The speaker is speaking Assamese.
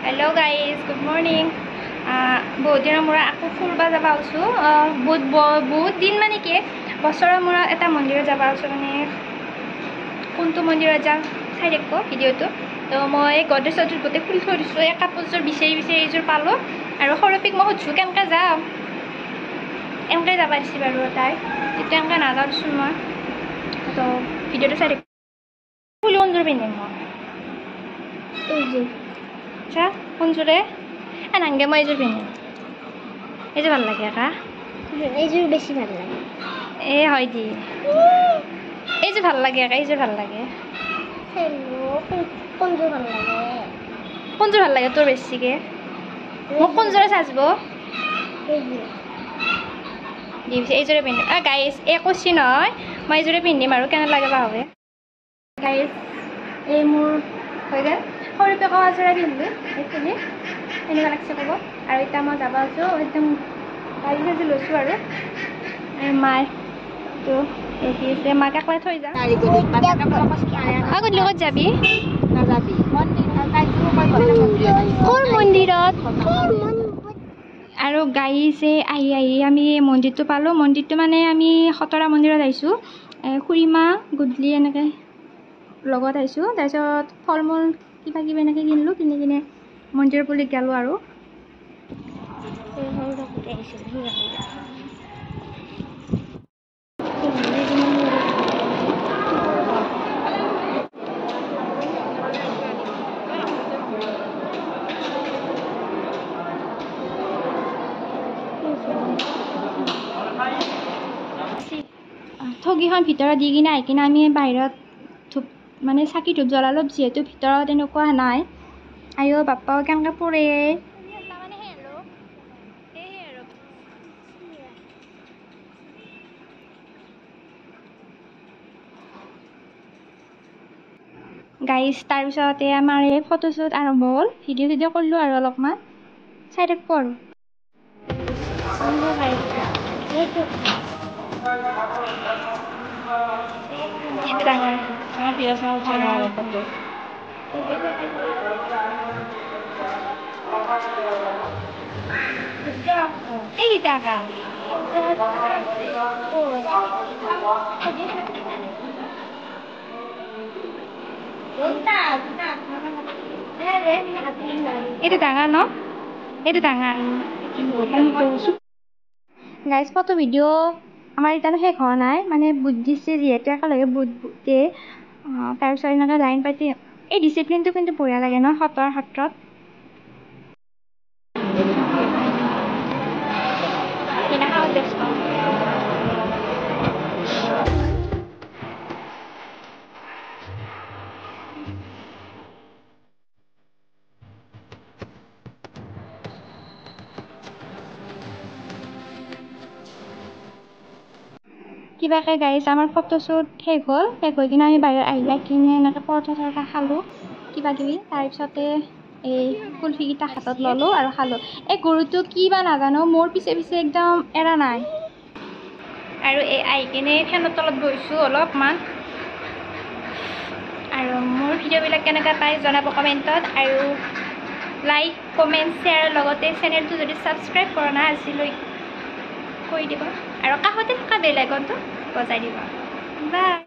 Hello guys, good morning. বহুত দিনৰ মূৰত আকৌ ফুৰবা যাব আছো। বহুত দিন মানে কি বছৰৰ মূৰত এটা মন্দিৰত যাব আছো, মানে কোনটো মন্দিৰত যাম চাই দেখব ভিডিঅ'টো। তো মই গডৰেজত গোটেই খুলি থৈ দিছোঁ। এই কাপোৰযোৰ বিচাৰি এইযোৰ পালোঁ আৰু সৰপিক মই সুধিছোঁ কেনেকৈ যাম, এনেকৈ যাব দিছে বাৰু তাই, এতিয়া এনেকৈ নাযাওঁ দিছোঁ মই। তো ভিডিঅ'টো চাই দেখব। ফুল কোনযোৰ পিন্ধিম মই? এইযোৰ। আচ্ছা কোনযোৰে? নাংগে মই এইযোৰ পিন্ধিম। এইযোৰ ভাল লাগে আকা, এইযোৰ বেছি ভাল লাগে। হয় দি এইযোৰ ভাল লাগে আকা, এইযোৰ ভাল লাগে। কোনযোৰ ভাল লাগে? কোনযোৰ ভাল লাগে তোৰ বেছিকৈ? মোক কোনযোৰে চাজব? দি পিছে এইযোৰে পিন্ধিম। গাইজ এই কৈছি নহয় মই এইযোৰে পিন্ধিম আৰু কেনে লাগে বা হবে। গাইজ এই মোৰ হৈ গ'ল সৰু পেকৰ আজোৰা পিন্ধিলোঁ, এইখিনি এনেকুৱা লাগছে ক'ব। আৰু এতিয়া মই যাব আছোঁ, একদম গাড়ী সাজি লৈছোঁ আৰু মায়টো ৰখি আছে, মাক একলাই থৈ যাম। গধূলি ক'ত যাবি? ক'ৰ মন্দিৰত? আৰু গাড়ীছে আহি আমি মন্দিৰটো পালোঁ। মন্দিৰটো মানে আমি খতৰা মন্দিৰত আহিছোঁ, খুৰীমা গধূলি এনেকৈ লগত আহিছোঁ। তাৰপিছত ফল মূল কিবা কিবি এনেকৈ কিনিলোঁ, কিনি কিনে মন্দিৰৰ পুলিত গ'লোঁ আৰু ঠগীখন ভিতৰত দি কিনে আহি কিনে আমি বাহিৰত ধূপ মানে চাকি ধূপ জ্বলালোঁ, যিহেতু ভিতৰত এনেকুৱা নাই। আইও বাপ্পাও কেনেকৈ পৰে। গাইজ তাৰপিছতে আমাৰ এই ফটোশ্বুট আৰম্ভ হ'ল, ভিডিঅ' কৰিলোঁ আৰু অলপমান চাই থাকব আৰু এইটো ডাঙৰ ন, এইটো ডাঙৰ। গাইজ ফটো ভিডিঅ' আমাৰ এতিয়ালৈ শেষ হোৱা নাই, মানে বুট দিছে যিহেতু একেলগে বুট দিয়ে। তাৰপিছত এনেকৈ লাইন পাতি এই ডিচিপ্লিনটো কিন্তু বঢ়িয়া লাগে ন সত্ৰৰ ক্ষেত্ৰত। কিবাকে গাইজ আমাৰ ফটোশ্বুট শেষ হ'ল, শেষ হৈ কিনে আমি বাহিৰত আহি কিনে এনেকৈ পৰঠা চৰঠা খালোঁ কিবা কিবি। তাৰপিছতে এই কুলফিকেইটা হাতত ল'লোঁ আৰু খালোঁ। এই গৰুটো কি বা নাজানো মোৰ পিছে পিছে একদম এৰা নাই। আৰু এই আহি কিনে ফেনৰ তলত বহিছোঁ অলপমান। আৰু মোৰ ভিডিঅ'বিলাক কেনেকৈ পায় জনাব কমেণ্টত, আৰু লাইক কমেণ্ট শ্বেয়াৰৰ লগতে চেনেলটো যদি ছাবস্ক্ৰাইব কৰা নাই আজিলৈ কৰি দিব, আৰু কাষতে থকা বেল আইকনটো বজাই দিব। বাই।